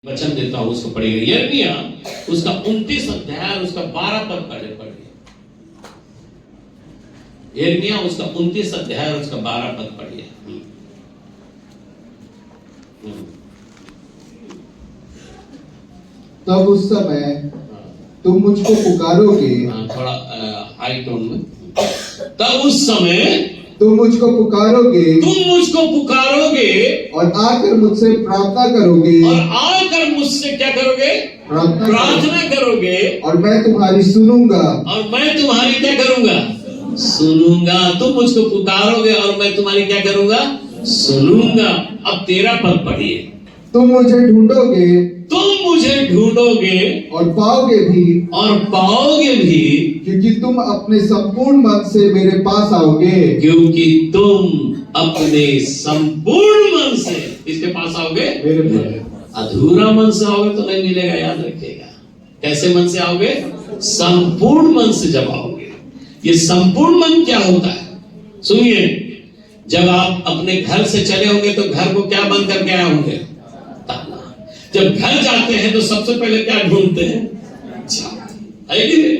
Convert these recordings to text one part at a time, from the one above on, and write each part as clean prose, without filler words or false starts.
वचन देता हूं उसको पढ़िए। यिर्मयाह उसका 29 अध्याय उसका 12 पद पढ़िए। यिर्मयाह उसका 29 अध्याय उसका 12 पद पढ़िए। तब उस समय तुम मुझको पुकारोगे। थोड़ा हाई टोन में। तब उस समय तुम मुझको पुकारोगे और आकर मुझसे प्रार्थना करोगे। और आकर मुझसे क्या करोगे? प्रार्थना करोगे। और मैं तुम्हारी सुनूंगा। और मैं तुम्हारी क्या करूंगा? सुनूंगा। तुम मुझको पुकारोगे और मैं तुम्हारी क्या करूंगा? सुनूंगा। अब 13 पद पढ़िए। तुम मुझे ढूंढोगे और पाओगे भी क्योंकि तुम अपने संपूर्ण मन से मेरे पास आओगे। क्योंकि तुम अपने संपूर्ण मन से किसके पास आओगे? मेरे पास। अधूरा मन से आओगे तो नहीं मिलेगा, याद रखिएगा। कैसे मन से आओगे? संपूर्ण मन से जब आओगे। ये संपूर्ण मन क्या होता है? सुनिए, जब आप अपने घर से चले होंगे तो घर को क्या बंद करके आए होंगे? ताला। जब घर जाते हैं तो सबसे पहले क्या ढूंढते हैं? चाबी। है कि नहीं?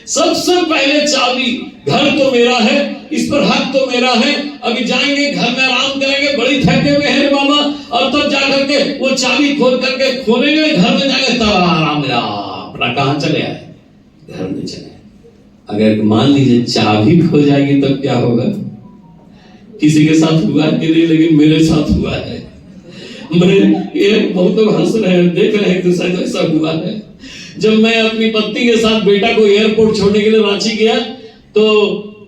सबसे पहले चाबी। घर तो मेरा है, इस पर हक तो मेरा है। अभी जाएंगे घर में आराम करेंगे, बड़ी थके हुए हैं बाबा, और तब जाकर के वो चाबी खोल करके खोलेंगे, घर में जाएंगे, तब आराम मिला। अपना कहां चले आए? घर में चले आए। अगर मान लीजिए चाबी खो जाएगी तब क्या होगा? किसी के साथ हुआ है कि नहीं, लेकिन मेरे साथ हुआ है। ये बहुत लोग हंस रहे हैं, देख रहे हैं कि शायद ऐसा हुआ है। जब मैं अपनी पत्नी के साथ बेटा को एयरपोर्ट छोड़ने के लिए रांची गया, तो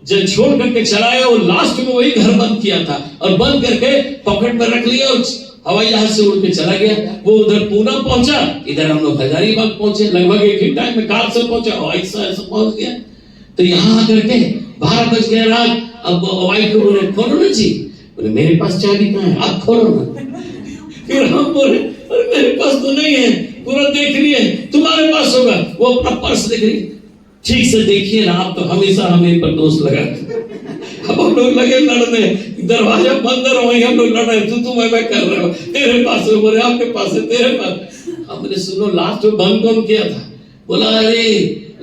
जब छोड़ करके चला आया, वो लास्ट में वही घर बंद किया था और बंद करके पॉकेट में रख लिया और हवाई जहाज से उड़ के चला गया। वो उधर पूना पहुंचा, इधर हम लोग हजारीबाग पहुंचे, लगभग एक ही टाइम में कार से पहुंचा, हवाई से पहुंच गया। तो यहाँ आकर के 12 बज गया रात। अब वाइफ को बोले खोलो ना जी, बोले मेरे पास चाबी कहाँ है, आप खोलो ना। फिर हम बोले अरे मेरे पास तो नहीं है, पूरा देख लिए, तुम्हारे पास होगा। वो अपना पर्स देख रही, ठीक से देखिए ना, आप तो हमेशा हमें पर दोष लगाते। अब हम लोग लगे लड़ने, दरवाजा बंद है, वहीं हम लोग लड़ रहे, तू मैं कर रहे हो, तेरे पास है, बोले आपके पास है, तेरे पास। हमने सुनो लास्ट में बंद कौन किया था? बोला अरे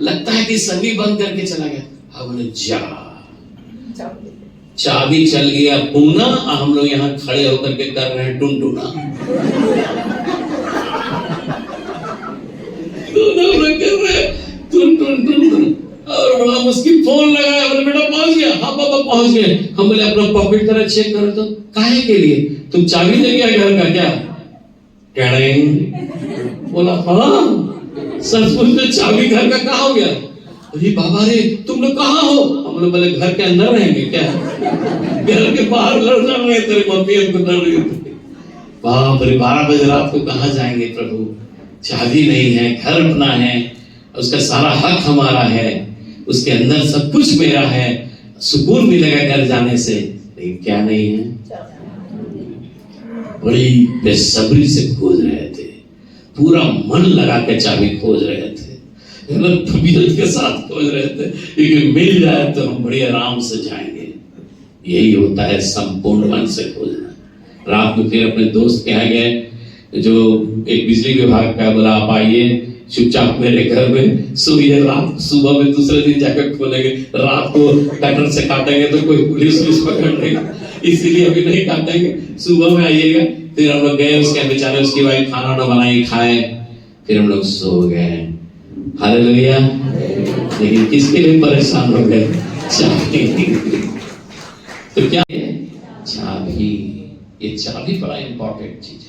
लगता है कि सभी बंद करके चला गया। हमने जा चाबी चल गया पूना, हम लोग यहाँ खड़े होकर के कर रहे हैं टुनटुना। और हम उसकी फोन लगाया, बोले बेटा पहुंच गया? हाँ पापा पहुंच गए। हम बोले अपना पॉकेट जरा चेक करो तो। काहे के लिए? तुम चाबी ले गया घर का क्या? बोला हाँ सचमुच में चाबी घर का कहाँ हो गया? अरे बाबा रे तुम लोग कहाँ हो? हम लोग बोले घर के अंदर रहेंगे क्या? घर के बाहर लड़ना रहे, तेरे मम्मी हमको लड़ रही थी। बाप रे 12 बजे रात को कहाँ जाएंगे प्रभु? चाबी नहीं है, घर अपना है, उसका सारा हक हमारा है, उसके अंदर सब कुछ मेरा है, सुकून मिलेगा घर जाने से। लेकिन क्या नहीं है? बड़ी बेसब्री से खोज रहे थे, पूरा मन लगा के चाबी खोज रहे थे, तबीयत के साथ खोज रहे थे, लेकिन मिल जाए तो हम बड़ी आराम से जाएंगे। यही होता है संपूर्ण मन से खोजना। रात में फिर अपने दोस्त के यहाँ गए, जो एक बिजली विभाग का, बोला आप आइए चुपचाप मेरे घर में सोइए, रात सुबह में दूसरे दिन जाकर खोलेंगे। रात को कटर से काटेंगे तो कोई पुलिस पकड़ लेगा, इसीलिए अभी नहीं काटेंगे, सुबह में आइएगा। फिर हम लोग गए, उसके बेचारे उसकी वाइफ खाना ना बनाई, खाए, फिर हम लोग सो गए। हालेलुया। लेकिन किसके लिए परेशान हो गए? चाबी। तो क्या है? चाबी। ये चाबी बड़ा इंपॉर्टेंट चीज है।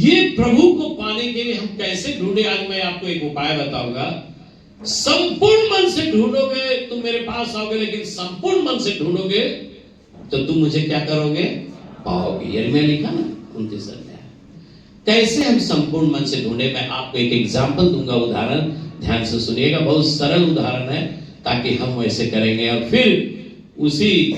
ये प्रभु को पाने के लिए हम कैसे ढूंढे? आज मैं आपको एक उपाय बताऊंगा। संपूर्ण मन से ढूंढोगे तुम मेरे पास आओगे, लेकिन संपूर्ण मन से ढूंढोगे तो तुम मुझे क्या करोगे? पाओगे। यिर्मयाह लिखा ना 29 अध्याय। कैसे हम संपूर्ण मन से ढूंढे? मैं आपको एक एग्जाम्पल दूंगा, उदाहरण, ध्यान से सुनिएगा। बहुत सरल उदाहरण है, ताकि हम वैसे करेंगे। और फिर उसी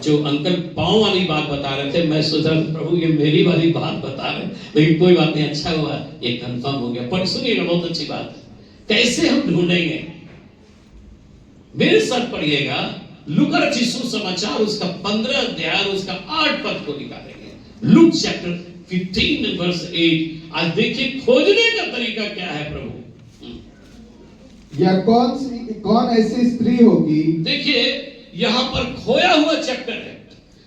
जो अंकल पांव वाली बात बता रहे थे, मैं सोच रहा था प्रभु ये मेरी वाली बात बता रहे, लेकिन कोई बात नहीं, अच्छा हुआ ये कंफर्म हो गया। पर सुनिएगा, बहुत अच्छी बात है। कैसे हम ढूंढेंगे? मेरे साथ पढ़िएगा लूका रचित सुसमाचार उसका 15 अध्याय उसका 8 पद को निकालेंगे। लूक चैप्टर 15 वर्स 8 आज देखिए खोजने का तरीका क्या है प्रभु। या कौन ऐसी स्त्री होगी। देखिए यहां पर खोया हुआ चैप्टर है।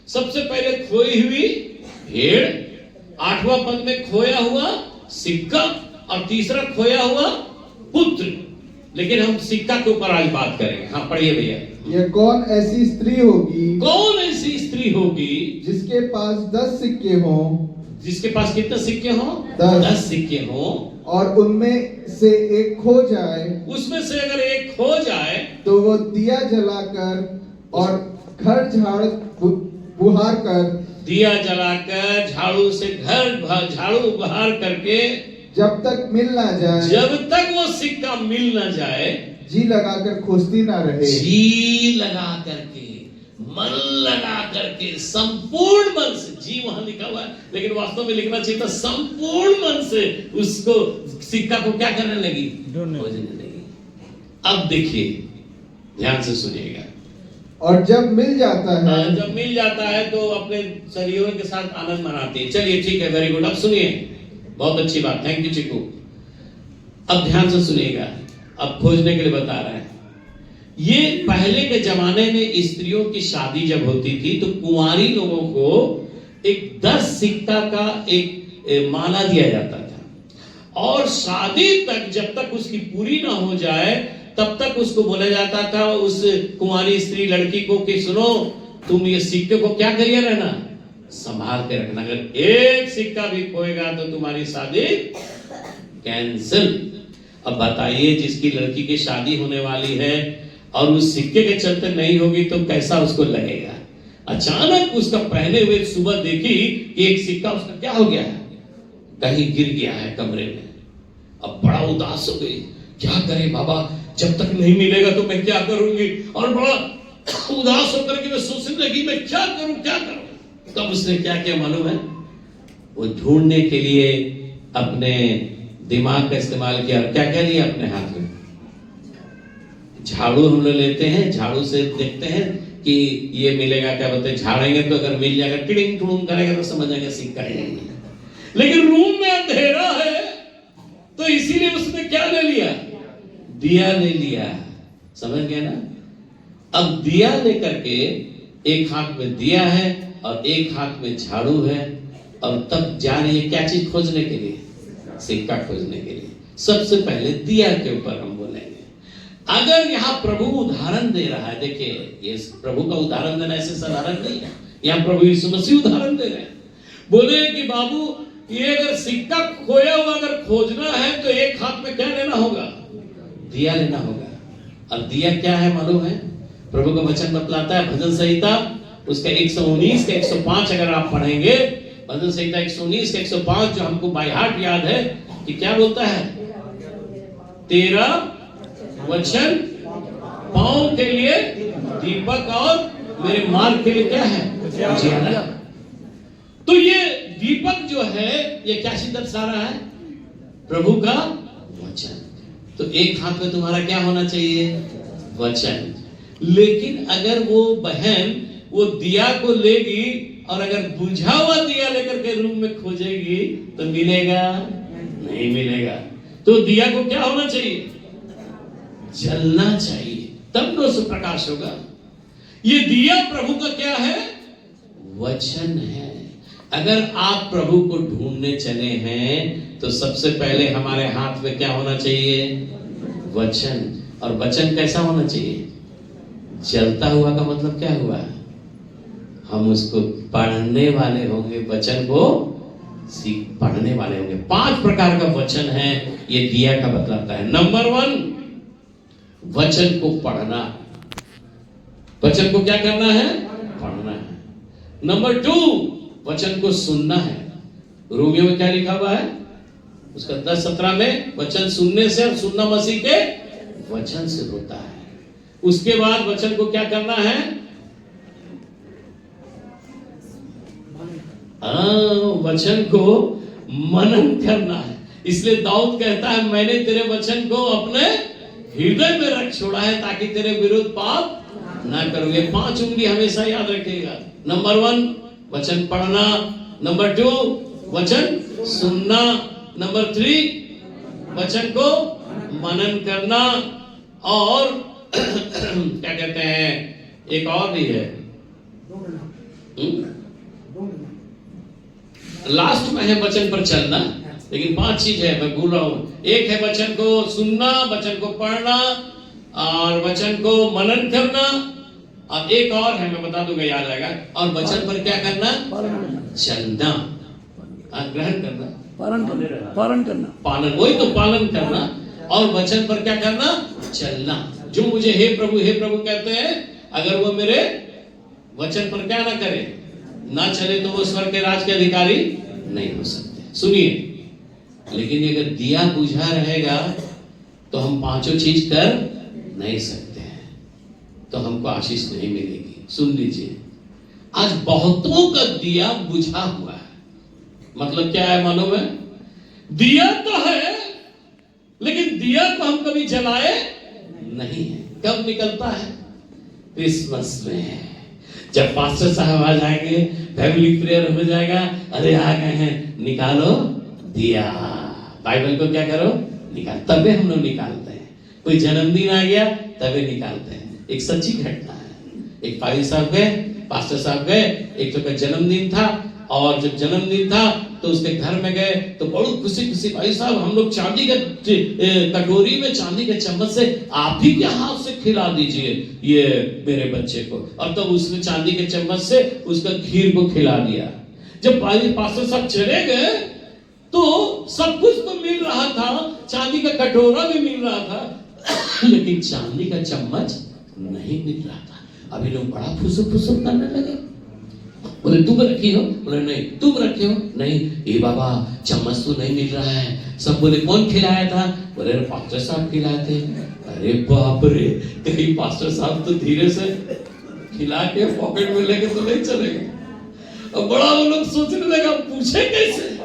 सबसे पहले खोई हुई भेड़, 8वां पद में खोया हुआ सिक्का, और तीसरा खोया हुआ पुत्र। लेकिन हम सिक्का के ऊपर आज बात करेंगे। हाँ पढ़िए भैया। यह कौन ऐसी स्त्री होगी, कौन ऐसी स्त्री होगी जिसके पास 10 सिक्के हों, जिसके पास कितने सिक्के हों, 10 सिक्के हों, और उनमें से एक खो जाए, उसमें से अगर एक खो जाए तो वो दिया जलाकर और घर झाड़ बुहार कर, दिया जलाकर झाड़ू से घर झाड़ू बहार करके जब तक मिल ना जाए, जब तक वो सिक्का मिल ना जाए, जी लगाकर खोजती ना रहे। जी लगा करके, मन लगा करके, संपूर्ण मन से, जी वहां लिखा हुआ है लेकिन वास्तव में लिखना चाहिए था संपूर्ण मन से उसको सिक्का को क्या करने लगी, खोजने लगी। अब देखिए ध्यान से सुनिएगा। और जब मिल जाता है, जब मिल जाता है तो अपने सहयोगियों के साथ आनंद मनाती है। चलिए ठीक है, वेरी गुड। अब सुनिए, बहुत अच्छी बात, थैंक यू चिकू। अब ध्यान से सुनिएगा, अब खोजने के लिए बता रहे हैं। ये पहले के जमाने में स्त्रियों की शादी जब होती थी तो कुंवारी लोगों को एक 10 सिक्का का एक माला दिया जाता था, और शादी तक जब तक उसकी पूरी ना हो जाए तब तक उसको बोला जाता था उस कुंवारी स्त्री लड़की को कि सुनो, तुम ये सिक्के को क्या करिए रहना, संभाल के रखना। अगर एक सिक्का भी खोएगा तो तुम्हारी शादी कैंसिल। अब बताइए, जिसकी लड़की की शादी होने वाली है और उस सिक्के के चलते नहीं होगी तो कैसा उसको लगेगा। अचानक उसका पहने हुए सुबह देखी कि एक सिक्का उसका क्या हो गया है, कहीं गिर गया है कमरे में। अब बड़ा उदास हो गई, क्या करे बाबा, जब तक नहीं मिलेगा तो मैं क्या करूंगी। और बड़ा उदास होकर के मैं सोचने लगी मैं क्या करूं क्या करूं। तब उसने क्या किया मालूम है, वो ढूंढने के लिए अपने दिमाग का इस्तेमाल किया। क्या क्या लिया अपने हाथ में, झाड़ू हम लोग लेते हैं, झाड़ू से देखते हैं कि ये मिलेगा, क्या बोलते हैं, झाड़ेंगे तो अगर मिल जाएगा, टिडिंग टुडुंग करेगा तो समझ जाएगा सिक्का है। लेकिन रूम में अंधेरा है तो इसीलिए उसने क्या ले लिया, दिया ले लिया। समझ गया ना। अब दिया लेकर के एक हाथ में दिया है और एक हाथ में झाड़ू है, और तब जा रही है क्या चीज खोजने के लिए, सिक्का खोजने के लिए। सबसे पहले दिया के ऊपर हम बोलेंगे। अगर यहाँ प्रभु उदाहरण दे रहा है, देखिए ये प्रभु का उदाहरण देना ऐसे साधारण नहीं है, यहाँ प्रभु यीशु मसीह उदाहरण दे रहे हैं। बोले कि बाबू ये अगर सिक्का खोया हुआ अगर खोजना है तो एक हाथ में क्या लेना होगा, दिया लेना होगा। अब दिया क्या है मालूम है, प्रभु का वचन बतलाता है भजन संहिता उसका 119 का 105 अगर आप पढ़ेंगे, भजन संहिता 119 का 105 जो हमको बाय हार्ट याद है कि क्या बोलता है, तेरा वचन पांव के लिए दीपक और मेरे मार्ग के लिए क्या है, उजियाला। तो ये दीपक जो है ये क्या चीज दर्शा रहा है, प्रभु का वचन। तो एक हाथ में तुम्हारा क्या होना चाहिए, वचन। लेकिन अगर वो बहन वो दिया को लेगी और अगर बुझा हुआ दिया लेकर के रूम में खोजेगी तो मिलेगा नहीं मिलेगा। तो दिया को क्या होना चाहिए, जलना चाहिए, तब तो उससे प्रकाश होगा। ये दिया प्रभु का क्या है, वचन है। अगर आप प्रभु को ढूंढने चले हैं तो सबसे पहले हमारे हाथ में क्या होना चाहिए, वचन। और वचन कैसा होना चाहिए, जलता हुआ का मतलब क्या हुआ, हम उसको पढ़ने वाले होंगे, वचन को पढ़ने वाले होंगे। 5 प्रकार का वचन है, ये दिया का बतलाता है। नंबर 1, वचन को पढ़ना। वचन को क्या करना है, पढ़ना है। नंबर 2, वचन को सुनना है। रोमियो में क्या लिखा हुआ है, उसका 10:17 में, वचन सुनने से और सुनना मसीह के वचन से होता है। उसके बाद वचन को क्या करना है, वचन को मनन करना है। इसलिए दाऊद कहता है मैंने तेरे वचन को अपने हृदय में रख छोड़ा है ताकि तेरे विरुद्ध पाप ना करूं। ये 5 उंगली हमेशा याद रखिएगा। नंबर 1 वचन पढ़ना, नंबर 2 वचन सुनना, नंबर 3 वचन को मनन करना, और क्या कहते हैं, एक और भी है, लास्ट में है वचन पर चलना, लेकिन 5 चीज है, मैं भूल रहा हूं। एक है वचन को सुनना, वचन को पढ़ना, और वचन को मनन करना, और एक और है, मैं बता दूंगा, याद आएगा। और वचन पर क्या करना? चलना, ग्रहण करना, पालन करना, पालन, वही तो पालन करना। और वचन पर क्या करना? चलना। जो मुझे हे प्रभु कहते हैं, अगर वो मेरे वचन पर क्या ना करे, ना चले, तो वो स्वर्ग के राज के अधिकारी नहीं हो सकते। सुनिए, लेकिन अगर दिया बुझा रहेगा तो हम 5 चीज कर नहीं सकते हैं, तो हमको आशीष नहीं मिलेगी। सुन लीजिए, आज बहुतों का दिया बुझा हुआ है। मतलब क्या है मालूम है? दिया तो है, लेकिन दिया को हम कभी जलाए नहीं है। कब निकलता है? क्रिसमस में, जब पास्टर साहब आ जाएंगे, फैमिली प्रेयर हो जाएगा, अरे आ गए हैं, निकालो दिया, बाइबल को क्या करो, निकाल, तबे हम लोग निकालते हैं। कोई जन्मदिन आ गया तबे निकालते हैं। एक सच्ची घटना है, एक पादी साहब गए, पास्टर साहब गए, एक तो का जन्मदिन था, और जब जन्मदिन था तो उसके घर में गए तो बड़ी खुशी भाई साहब, हम लोग चांदी के कटोरी में, चांदी के चम्मच से आप ही के हाथ से खिला दीजिए ये मेरे बच्चे को। और तब उसने चांदी के चम्मच से उसका खीर को खिला दिया। जब पास्टर साहब चले गए तो सब कुछ तो मिल रहा था, चांदी का कटोरा भी मिल रहा था, लेकिन चांदी का चम्मच नहीं मिल रहा था। अभी लोग बड़ा फुसुक करने लगे। बोले तुम रखी हो? बोले नहीं। तुम रखे हो? नहीं। ये बाबा चम्मच तो नहीं मिल रहा है। सब बोले कौन खिलाया था? बोले पास्टर साहब खिलाए थे। अरे बाप रे, कहीं पास्टर साहब तो धीरे से खिला के पॉकेट में लेके तो नहीं चलेंगे। अब बड़ा वो लोग सोचने लगा, पूछे कैसे।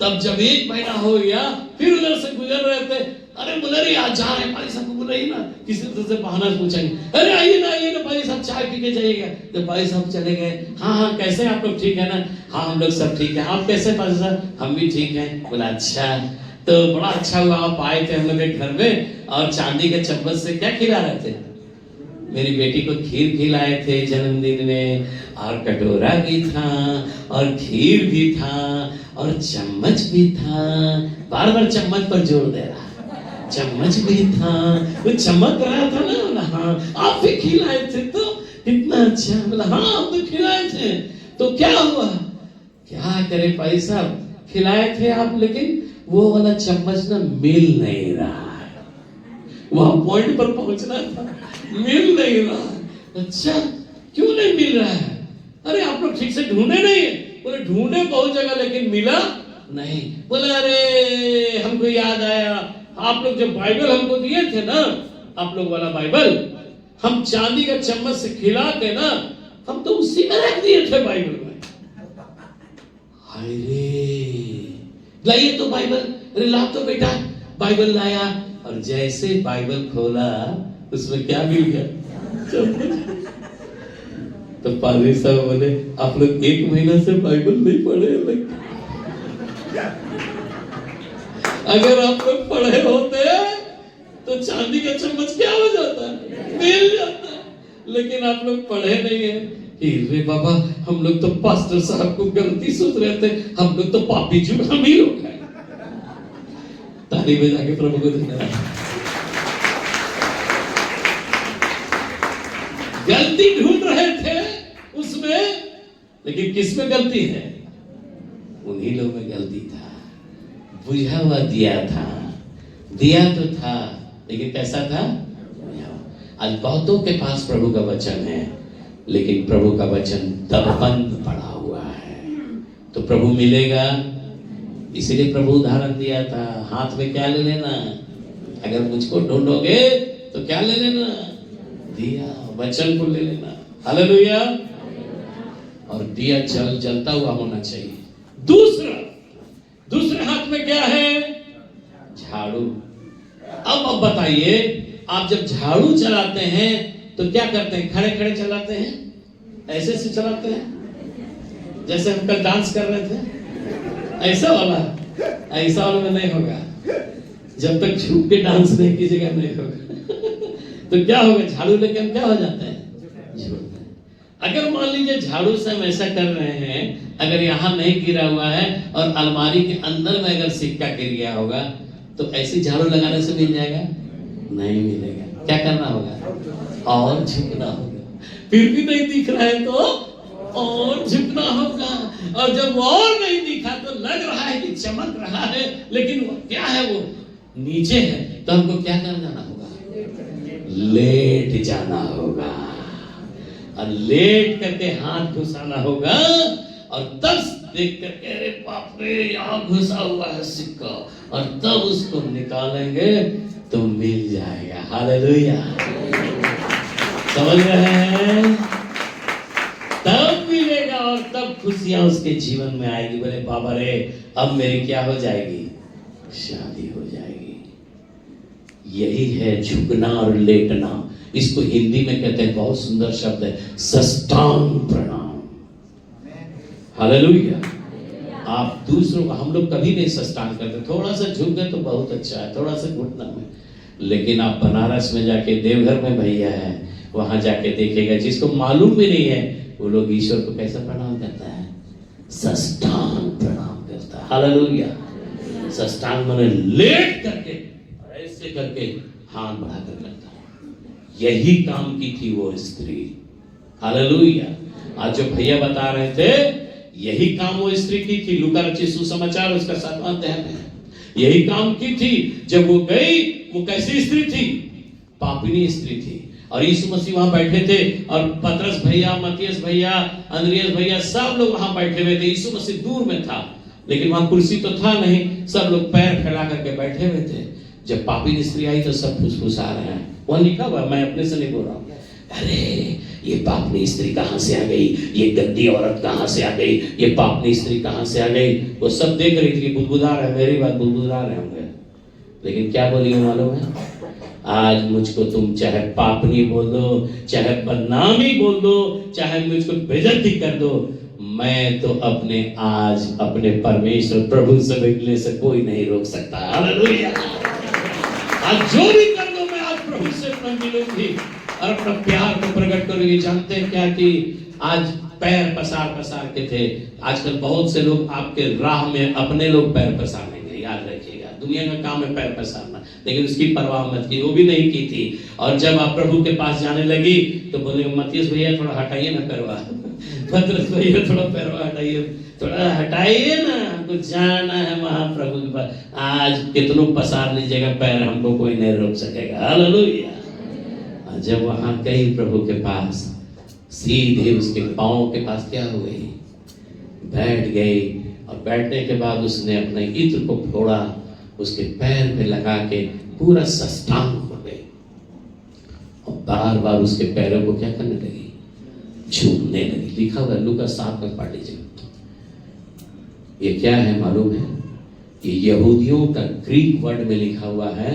तब जब 1 महीना हो गया, फिर उधर से गुजर रहे थे, अरे बोले रे आज जा रहे हैं, भाई साहब को बोले ना, किसी तरह से बहाना पूछेंगे, अरे आइए ना भाई साहब, चाय पी के जाइएगा। जब भाई साहब चले गए, हाँ कैसे आप लोग, ठीक है ना? हाँ हम लोग सब ठीक है। आप कैसे पास्टर साहब? हम भी ठीक हैं। बोला अच्छा, तो बड़ा अच्छा हुआ आप आए थे हम लोग के घर में, और चांदी के चम्मच से क्या खिला रहे थे? मेरी बेटी को खीर खिलाए थे जन्मदिन में, और कटोरा भी था, और खीर भी था, और चम्मच भी था। बार बार चम्मच पर जोर दे रहा, चम्मच भी था, वो चमक रहा था ना। हाँ आप भी खिलाए थे, तो कितना अच्छा। बोला हाँ हम तो खिलाए थे। तो क्या हुआ? क्या करे भाई साहब, खिलाए थे आप, लेकिन वो वाला चम्मच ना मिल नहीं रहा है। वहां पॉइंट पर पहुंचना था, मिल नहीं रहा। अच्छा क्यों नहीं मिल रहा है? अरे आप लोग ठीक से ढूंढे नहीं? बोले ढूंढे बहुत जगह, लेकिन मिला नहीं। बोले अरे हमको याद आया, आप लोग जब बाइबल हमको दिए थे ना, आप लोग वाला बाइबल, हम चांदी का चम्मच से खिला के ना, हम तो उसी में रख दिए थे बाइबल में। हाय रे, लाइए तो बाइबल। अरे ला तो बेटा। बाइबल लाया, और जैसे बाइबल खोला, उसमें क्या मिल गया? तो पादरी साहब बोले आप लोग 1 महीना से बाइबल नहीं पढ़े। अगर आप लोग पढ़े होते तो चांदी का चम्मच क्या हो जाता है? मिल जाता है। लेकिन आप लोग पढ़े नहीं है। रे बाबा, हम लोग तो पास्टर साहब को गलती सोच रहे थे, हम लोग तो पापी जो हम ही लोग हैं। ताली बजा के प्रभु को धन्यवाद। गलती ढूंढ रहे थे उसमें, लेकिन किस में गलती है? उन्हीं लोग में गलती था। बुझा हुआ दिया था, दिया तो था, लेकिन कैसा था? आज बहुतों के पास प्रभु का वचन है, लेकिन प्रभु का वचन दबबंद पड़ा हुआ है। तो प्रभु मिलेगा, इसीलिए प्रभु उदाहरण दिया था, हाथ में क्या ले लेना? अगर मुझको ढूंढोगे तो क्या ले लेना? दिया, वचन को ले लेना। हालेलुया। और दिया जलता हुआ होना चाहिए। दूसरे हाथ में क्या है? झाड़ू। अब बताइए, आप जब झाड़ू चलाते हैं तो क्या करते हैं? खड़े खड़े चलाते हैं? ऐसे से चलाते हैं? जैसे हम कल डांस कर रहे थे, ऐसा वाला? ऐसा उनमें नहीं होगा। जब तक झुक के डांस नहीं कीजिएगा नहीं होगा। तो क्या होगा, झाड़ू लेके हम क्या हो जाते हैं, झुकते हैं। अगर मान लीजिए झाड़ू से हम ऐसा कर रहे हैं, अगर यहाँ नहीं गिरा हुआ है और अलमारी के अंदर में अगर सिक्का गिर गया होगा, तो ऐसी झाड़ू लगाने से मिल जाएगा, नहीं मिलेगा। क्या करना होगा, और झुकना होगा। फिर भी नहीं दिख रहा है तो और झुकना होगा। और जब और नहीं दिखा तो लग रहा है कि चमक रहा है, लेकिन वो क्या है, वो नीचे है, तो हमको क्या कर जाना होगा, लेट जाना होगा। और लेट करके हाथ घुसाना होगा, और तब देख करके अरे बाप रे यहाँ घुसा हुआ है सिक्का, और तब उसको निकालेंगे तो मिल जाएगा। हालेलुया, समझ रहे हैं? तब मिलेगा और तब खुशियां उसके जीवन में आएगी। बोले बाबा रे अब मेरी क्या हो जाएगी, शादी हो जाएगी। यही है झुकना और लेटना। इसको हिंदी में कहते हैं, बहुत सुंदर शब्द है, साष्टांग प्रणाम। हालेलुया। आप दूसरों को, हम लोग कभी नहीं साष्टांग करते, थोड़ा सा झुक गए तो बहुत अच्छा है, थोड़ा सा घुटना में। लेकिन आप बनारस में जाके, देवघर में भैया है, वहां जाके देखिएगा, जिसको मालूम भी नहीं है वो लोग ईश्वर को कैसा प्रणाम करता है, साष्टांग प्रणाम करता है। हालेलुया। साष्टांग माने लेट करके ऐसे करके हाथ बढ़ाकर करता है। यही काम की थी वो स्त्री। हालेलुया। आज जो भैया बता रहे थे, यही काम वो स्त्री की थी। लूका रचित सुसमाचार उसका 7वां अध्याय में यही काम की थी। जब वो गई, वो कैसी स्त्री थी, पापिनी स्त्री थी। और यीशु मसीह वहां बैठे थे, और पतरस भैया, मत्तियस भैया, अंद्रियास भैया, सब लोग वहां बैठे हुए थे। यीशु मसीह दूर में था, लेकिन वहां कुर्सी तो था नहीं, सब लोग पैर फैला करके बैठे हुए थे। जब पापिनी स्त्री आई तो सब फुसफुसा रहे हैं। वहां लिखा हुआ, मैं अपने से नहीं बोल रहा हूं, अरे ये पापनी स्त्री कहां से आ गई, ये गंदी औरत कहां से आ गई, ये पापनी स्त्री कहां से आ गई। वो सब देख रही थी, बुदबुदा रहे, मेरी बात बुदबुदा रहे होंगे। लेकिन क्या बोली मालूम है, आज मुझको तुम चाहे पापनी बोल दो, चाहे बदनामी बोल दो, चाहे मुझको बेइज्जती कर दो, मैं तो आज अपने परमेश्वर प्रभु से मिलने से कोई नहीं रोक सकता। हालेलुया। आज जो भी कर दो, मैं आज प्रभु से मिलूंगी और अपना प्यार को प्रकट करूंगी। जानते हैं क्या कि आज पैर पसार पसार के थे, आजकल बहुत से लोग आपके राह में अपने लोग पैर पसारेंगे, याद रखिएगा। दुनिया का काम है पैर पसारना, लेकिन उसकी परवाह मत की, वो भी नहीं की थी। और जब आप प्रभु के पास जाने लगी तो बोले, मत्तियस भैया थोड़ा हटाइए ना पैरवा, पतरस भैया थोड़ा पैरवा हटाइए, थोड़ा हटाइए ना, कुछ जाना है महाप्रभु के पास। आज कितनों पसार लीजिएगा पैर, हमको कोई नहीं रोक सकेगा। हालेलुया। जब वहां गई प्रभु के पास, सीधे उसके पांव के पास क्या हो गई, बैठ गई। और बैठने के बाद उसने अपने इत्र को फोड़ा, उसके पैर पे लगा के पूरा साष्टांग हो गई, और बार बार उसके पैरों को क्या करने लगी, छूने लगी। लिखा हुआ लूका 7 में पढ़ लीजिए। ये क्या है मालूम है, ये यहूदियों का ग्रीक वर्ड में लिखा हुआ है।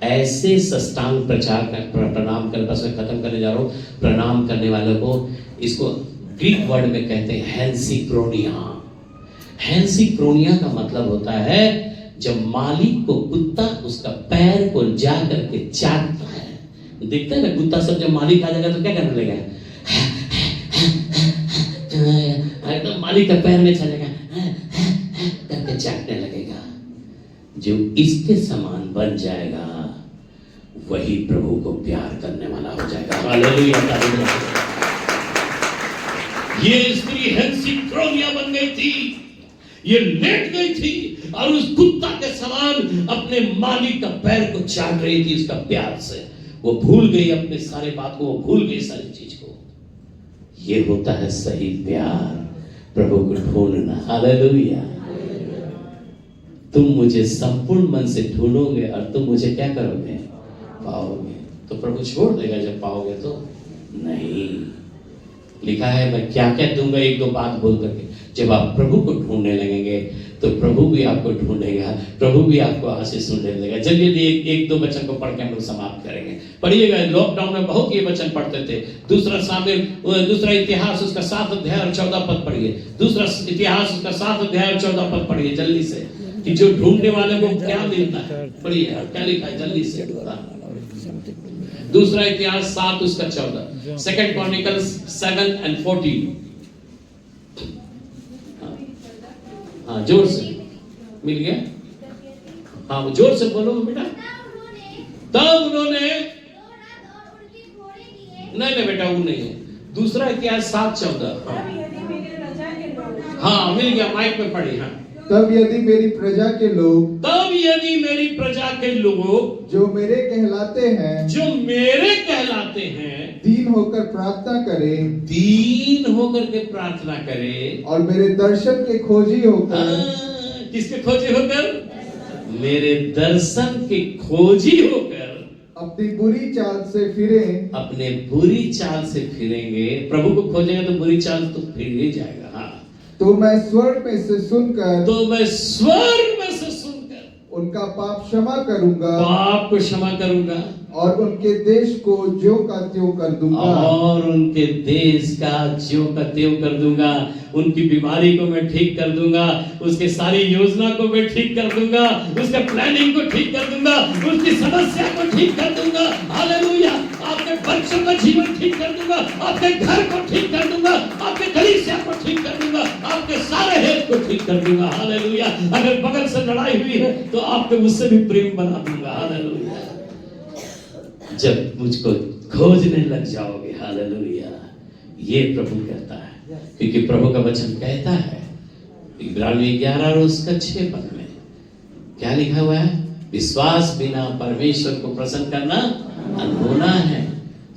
ऐसे साष्टांग प्रचार का प्रणाम कर, बस मैं खत्म करने जा रहा हूँ। प्रणाम करने वालों को, इसको ग्रीक वर्ड में कहते हैं हेंसिक्रोनिया। हेंसिक्रोनिया का मतलब होता है जब मालिक को कुत्ता उसका पैर को जा करके चाटता है। देखते हैं ना कुत्ता सब, जब मालिक आ जाएगा तो क्या करने लगेगा, एकदम मालिक का पैर में चलेगा करके चाटने लगेगा। जो इसके समान बन जाएगा वही प्रभु को प्यार करने वाला हो जाएगा। हालेलुया। ये स्त्री हेंसिक्रोनिया बन गई थी, ये लेट गई थी और उस कुत्ता के समान अपने मालिक का पैर को चाट रही थी उसका प्यार से। वो भूल गई अपने सारे बात को, वो भूल गई सारी चीज को। ये होता है सही प्यार, प्रभु को ढूंढना। हालेलुया। तुम मुझे संपूर्ण मन से ढूंढोगे और तुम मुझे क्या करोगे, पाओगे। तो प्रभु छोड़ देगा जब पाओगे तो नहीं। लिखा है मैं क्या क्या दूंगा, एक दो बात बोल करके। जब आप प्रभु को ढूंढने लगेंगे तो प्रभु भी आपको ढूंढेगा, प्रभु भी आपको आशीष ढूंढने लगेगा। चलिए एक दो वचन को पढ़ के हम लोग समाप्त करेंगे। पढ़िएगा, लॉकडाउन में बहुत ये वचन पढ़ते थे। दूसरा इतिहास उसका 7 अध्याय और 14 पद पढ़िए। दूसरा इतिहास उसका 7 अध्याय और 14 पद पढ़िए जल्दी से। कि जो ढूंढने वाले को क्या मिलता है। बढ़िया, क्या लिखा है जल्दी से। दूसरा इतिहास 7 उसका 14, सेकंड क्रॉनिकल्स 7:14। हाँ जोर से, मिल गया? हाँ जोर से बोलो बेटा। तब उन्होंने नहीं बेटा वो नहीं है, दूसरा इतिहास 7:14। हाँ मिल गया, माइक में पढ़ी। हाँ तब यदि मेरी प्रजा के लोग, तब यदि मेरी प्रजा के लोग जो मेरे कहलाते हैं, जो मेरे कहलाते हैं, दीन होकर प्रार्थना करें, दीन होकर के प्रार्थना करें, और मेरे दर्शन के खोजी होकर, किसके खोजी होकर? मेरे दर्शन के खोजी होकर अपनी बुरी चाल से फिरे, अपने बुरी चाल से फिरेंगे। प्रभु को खोजेंगे तो बुरी चाल तो फिर ही जाएगा। हाँ तो मैं स्वर्ग में से सुनकर, तो मैं स्वर्ग में से सुनकर उनका पाप क्षमा करूंगा, पाप को क्षमा करूंगा, और उनके देश को ज्यों का त्यों कर दूंगा, और उनके देश का ज्यों का त्यों कर दूंगा। उनकी बीमारी को मैं ठीक कर दूंगा, उसके सारी योजना को मैं ठीक कर दूंगा, उसके प्लानिंग को ठीक कर दूंगा, उसकी समस्या को ठीक कर दूंगा। हालेलुया। आपके बच्चों का जीवन ठीक कर दूंगा, आपके घर को ठीक कर दूंगा, आपके कलीसिया को ठीक कर दूंगा, आपके सारे हेत को ठीक कर दूंगा। हालेलुया। अगर बगल से लड़ाई हुई है तो आपके उससे भी प्रेम बना दूंगा। हालेलुया। जब मुझको खोजने लग जाओगे, हालेलुया, ये प्रभु कहता है। क्योंकि प्रभु का वचन कहता है इब्रानी 11 और उसका 6 पद में क्या लिखा हुआ है? विश्वास बिना परमेश्वर को प्रसन्न करना अनहोना है,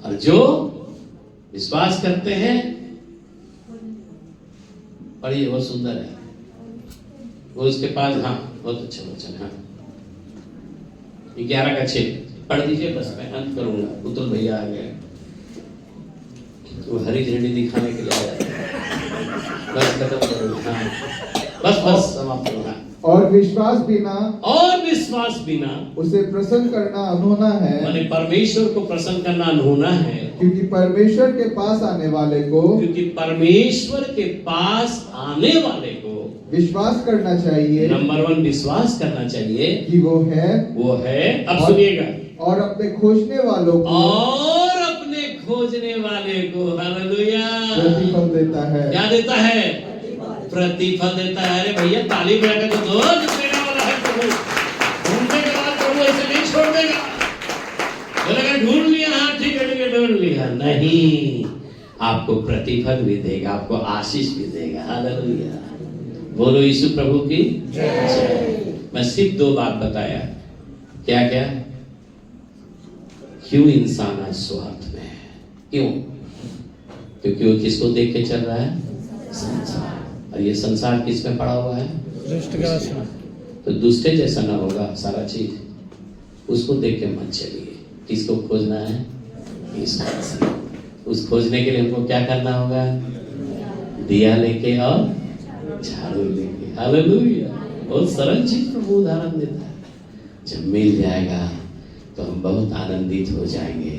और जो विश्वास करते हैं, पढ़िए बहुत सुंदर है वो उसके पास। हाँ बहुत अच्छा वचन। हाँ 11 का 6 पढ़ दीजिए, बस मैं अंत करूंगा। पुतुल भैया आ गए, वो हरी झंडी दिखाने के लिए आया। बस खत्म करूंगा। हाँ बस समाप्त करूंगा। और विश्वास बिना, और विश्वास बिना उसे प्रसन्न करना अनहोना है, माने परमेश्वर को प्रसन्न करना अनहोना है। क्योंकि परमेश्वर के पास आने वाले को, क्योंकि परमेश्वर के पास आने वाले को विश्वास करना चाहिए। नंबर 1 विश्वास करना चाहिए कि वो है। अब सुनिएगा, और अपने खोजने वालों को, और अपने खोजने वाले को, हालेलुया, प्रतिफल देता है। क्या देता है? प्रतिफल देता है। अरे भैया ताली बजा के तो दो, जो देने वाला है प्रभु। ढूंढने के बाद प्रभु ऐसे नहीं छोड़ देगा। बोलेगा ढूंढ लिया, हाँ ठीक है ढूंढ लिया, नहीं, आपको प्रतिफल भी देगा, आपको आशीष भी देगा। हालेलुया। बोलो यीशु प्रभु की जय। मैं सिर्फ 2 बात बताया। क्या क्या? क्यों इंसान आज स्वार्थ में है? क्यों? क्योंकि वो किसको देख के चल रहा है? संसार। और ये संसार किस में पड़ा हुआ है? दुष्ट का वश में। तो दूसरे जैसा ना होगा सारा चीज, उसको देख के मत चलिए। किसको खोजना है? ईश्वर। उस खोजने के लिए हमको क्या करना होगा? दिया लेके और झाड़ू लेके। हालेलुया। बहुत सरल चीज प्रभु उदाहरण देता है। जब मिल जाएगा तो हम बहुत आनंदित हो जाएंगे,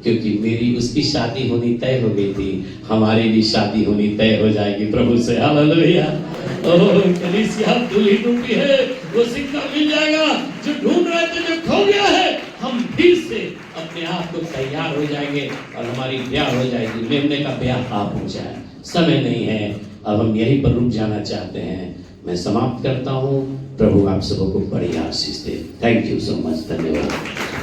क्योंकि मेरी उसकी शादी होनी तय हो गई थी, हमारी भी शादी होनी तय हो जाएगी प्रभु से। हालेलुया। ओह कलीसिया दूल्ही ढूंढी है, वो सिक्का मिल जाएगा। जो ढूंढ रहे थे, जो खो गया है, हम फिर से अपने आप को तैयार हो जाएंगे और हमारी ब्याह हो जाएगी। मेमने का ब्याह आप हो जाए। समय नहीं है, अब हम यहीं पर रुक जाना चाहते हैं। मैं समाप्त करता हूँ। प्रभु आप सबको बड़ी आशीष दे। Thank you so much. धन्यवाद।